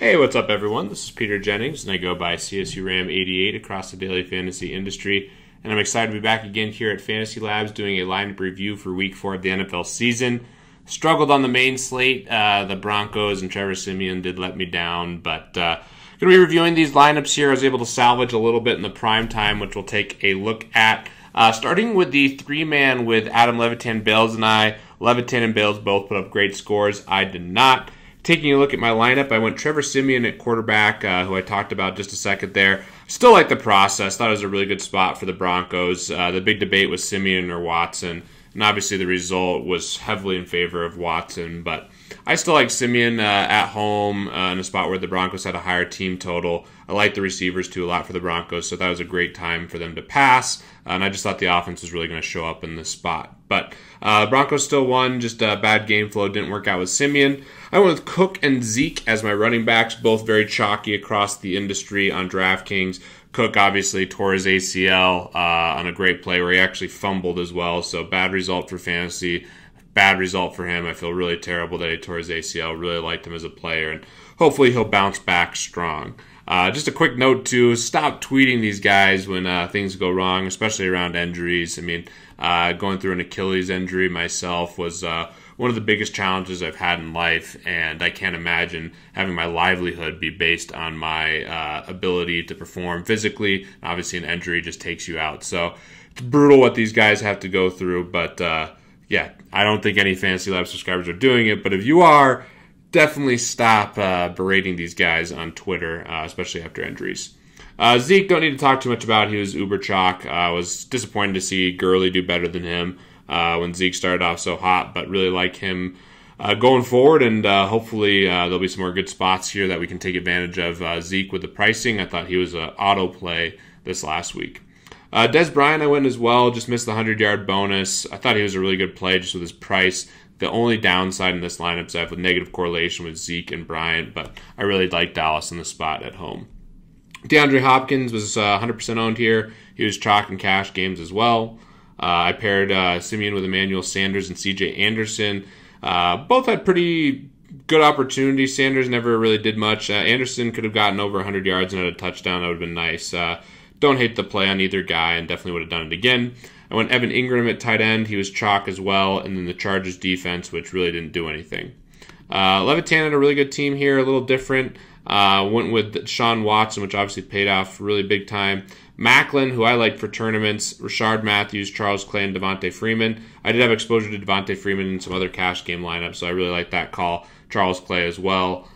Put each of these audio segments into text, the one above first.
Hey, what's up everyone? This is Peter Jennings and I go by CSURAM88 across the daily fantasy industry. And I'm excited to be back again here at FantasyLabs doing a lineup review for week 4 of the NFL season. Struggled on the main slate. The Broncos and Trevor Siemian did let me down, but going to be reviewing these lineups here. I was able to salvage a little bit in the prime time, which we'll take a look at. Starting with the three-man with Adam Levitan, Bales, and I. Levitan and Bales both put up great scores. I did not. Taking a look at my lineup, I went Trevor Siemian at quarterback, who I talked about just a second there. Still like the process. Thought it was a really good spot for the Broncos. The big debate was Siemian or Watson, and obviously the result was heavily in favor of Watson. But I still like Siemian at home in a spot where the Broncos had a higher team total. I like the receivers too a lot for the Broncos, so that was a great time for them to pass. And I just thought the offense was really going to show up in this spot. But Broncos still won, just a bad game flow. Didn't work out with Siemian. I went with Cook and Zeke as my running backs, both very chalky across the industry on DraftKings. Cook obviously tore his ACL on a great play where he actually fumbled as well. So bad result for fantasy. Bad result for him. I feel really terrible that he tore his ACL. Really liked him as a player, and hopefully he'll bounce back strong. Just a quick note too, stop tweeting these guys when things go wrong, especially around injuries. I mean, going through an Achilles injury myself was one of the biggest challenges I've had in life, and I can't imagine having my livelihood be based on my ability to perform physically. Obviously, an injury just takes you out. So it's brutal what these guys have to go through, but yeah, I don't think any FantasyLabs subscribers are doing it, but if you are, definitely stop berating these guys on Twitter, especially after injuries. Zeke, don't need to talk too much about. He was uber chalk. I was disappointed to see Gurley do better than him when Zeke started off so hot, but really like him going forward, and hopefully there'll be some more good spots here that we can take advantage of Zeke with the pricing. I thought he was an auto play this last week. Des Bryant I went as well, just missed the 100-yard bonus. I thought he was a really good play just with his price. The only downside in this lineup is I have a negative correlation with Zeke and Bryant, but I really like Dallas in the spot at home. DeAndre Hopkins was 100% owned here. He was chalk and cash games as well. I paired Siemian with Emmanuel Sanders and C.J. Anderson. Both had pretty good opportunities. Sanders never really did much. Anderson could have gotten over 100 yards and had a touchdown. That would have been nice. Don't hate the play on either guy and definitely would have done it again. I went Evan Ingram at tight end. He was chalk as well. And then the Chargers defense, which really didn't do anything. Levitan had a really good team here, a little different. Went with Sean Watson, which obviously paid off really big time. Macklin, who I like for tournaments. Rashard Matthews, Charles Clay, and Devontae Freeman. I did have exposure to Devontae Freeman in some other cash game lineups, so I really like that call. Charles Clay as well.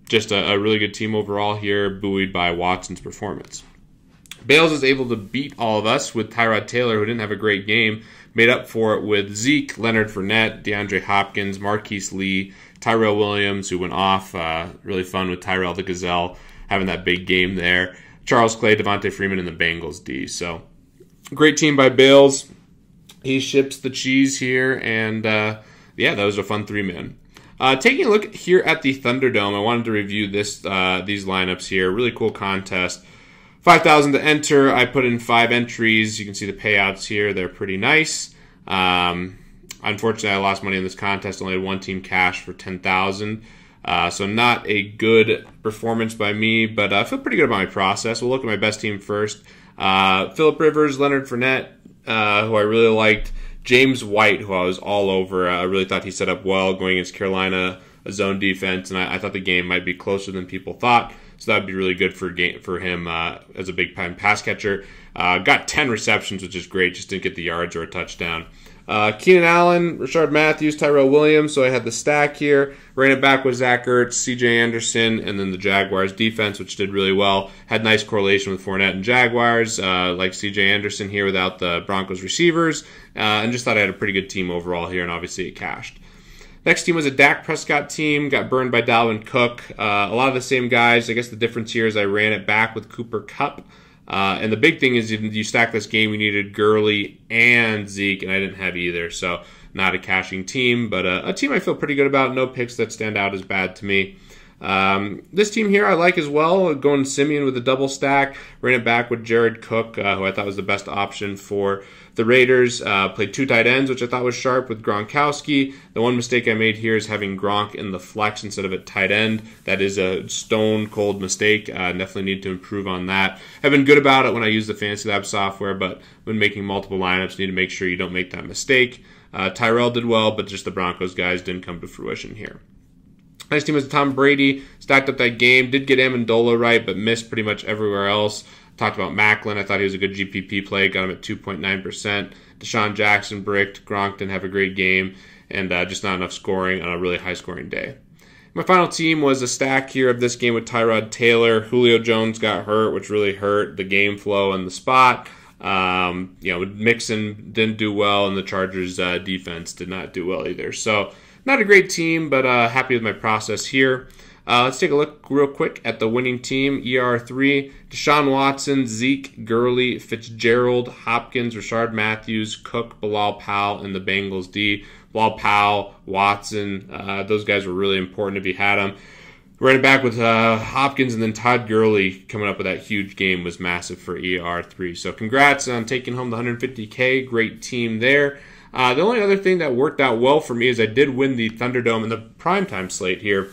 Just a really good team overall here, buoyed by Watson's performance. Bales is able to beat all of us with Tyrod Taylor, who didn't have a great game. Made up for it with Zeke, Leonard Fournette, DeAndre Hopkins, Marquise Lee, Tyrell Williams, who went off. Really fun with Tyrell the Gazelle having that big game there. Charles Clay, Devontae Freeman, and the Bengals D. So great team by Bales. He ships the cheese here, and yeah, that was a fun three-man. Taking a look here at the Thunderdome, I wanted to review these lineups here. Really cool contest. 5,000 to enter. I put in 5 entries. You can see the payouts here. They're pretty nice. Unfortunately, I lost money in this contest. Only had one team cash for 10,000. So not a good performance by me, but I feel pretty good about my process. We'll look at my best team first. Phillip Rivers, Leonard Fournette, who I really liked. James White, who I was all over. I really thought he set up well going against Carolina, a zone defense, and I thought the game might be closer than people thought. So that would be really good for him as a big-time pass catcher. Got 10 receptions, which is great. Just didn't get the yards or a touchdown. Keenan Allen, Rashard Matthews, Tyrell Williams. So I had the stack here. Ran it back with Zach Ertz, C.J. Anderson, and then the Jaguars defense, which did really well. Had nice correlation with Fournette and Jaguars, like C.J. Anderson here without the Broncos receivers. And just thought I had a pretty good team overall here, and obviously it cashed. Next team was a Dak Prescott team. Got burned by Dalvin Cook. A lot of the same guys. I guess the difference here is I ran it back with Cooper Kupp. And the big thing is you stack this game, you needed Gurley and Zeke, and I didn't have either. So not a cashing team, but a team I feel pretty good about. No picks that stand out as bad to me. This team here I like as well, going Simeon with a double stack, ran it back with Jared Cook, who I thought was the best option for the Raiders. Played 2 tight ends, which I thought was sharp with Gronkowski. The one mistake I made here is having Gronk in the flex instead of at tight end. That is a stone cold mistake. Definitely need to improve on that. I've been good about it when I use the FantasyLabs software, but when making multiple lineups, you need to make sure you don't make that mistake. Tyrell did well, but just the Broncos guys didn't come to fruition here. Next team was Tom Brady. Stacked up that game. Did get Amendola right, but missed pretty much everywhere else. Talked about Macklin. I thought he was a good GPP play. Got him at 2.9%. Deshaun Jackson bricked. Gronk didn't have a great game. And just not enough scoring on a really high-scoring day. My final team was a stack here of this game with Tyrod Taylor. Julio Jones got hurt, which really hurt the game flow and the spot. Mixon didn't do well, and the Chargers defense did not do well either. So not a great team, but happy with my process here. Let's take a look real quick at the winning team. ER3, Deshaun Watson, Zeke, Gurley, Fitzgerald, Hopkins, Rashard Matthews, Cook, Bilal Powell, and the Bengals D. Bilal Powell, Watson, those guys were really important if you had them. Running back with Hopkins, and then Todd Gurley coming up with that huge game was massive for ER3. So congrats on taking home the $150K. Great team there. The only other thing that worked out well for me is I did win the Thunderdome in the primetime slate here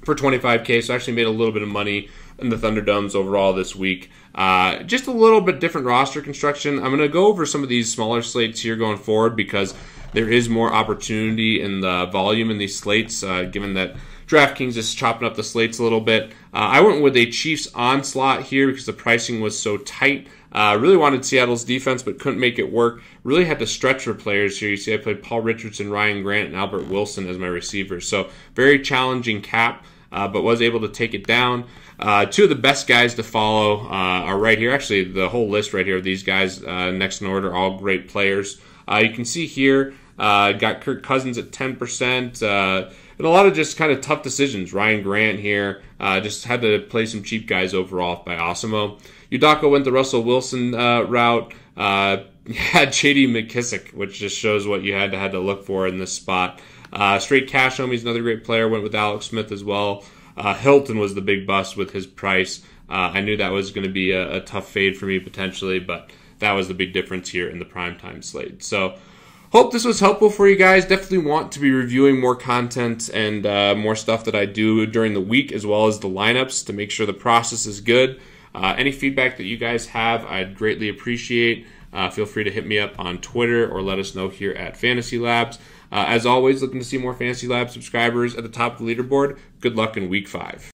for $25K, so I actually made a little bit of money in the Thunderdomes overall this week. Just a little bit different roster construction. I'm going to go over some of these smaller slates here going forward because there is more opportunity in the volume in these slates, given that DraftKings is chopping up the slates a little bit. I went with a Chiefs onslaught here because the pricing was so tight. Really wanted Seattle's defense, but couldn't make it work. Really had to stretch for players here. You see I played Paul Richardson, Ryan Grant, and Albert Wilson as my receivers. So very challenging cap, but was able to take it down. 2 of the best guys to follow are right here. Actually, the whole list right here of these guys next in order, all great players. You can see here, got Kirk Cousins at 10%. And a lot of just kind of tough decisions. Ryan Grant here just had to play some cheap guys overall by Osimo. Udako went the Russell Wilson route. Had J.D. McKissick, which just shows what you had to look for in this spot. Straight Cash Home, he's another great player. Went with Alex Smith as well. Hilton was the big bust with his price. I knew that was going to be a tough fade for me potentially, but that was the big difference here in the primetime slate. So hope this was helpful for you guys. Definitely want to be reviewing more content and more stuff that I do during the week, as well as the lineups to make sure the process is good. Any feedback that you guys have, I'd greatly appreciate. Feel free to hit me up on Twitter or let us know here at FantasyLabs. As always, looking to see more FantasyLabs subscribers at the top of the leaderboard. Good luck in Week 5.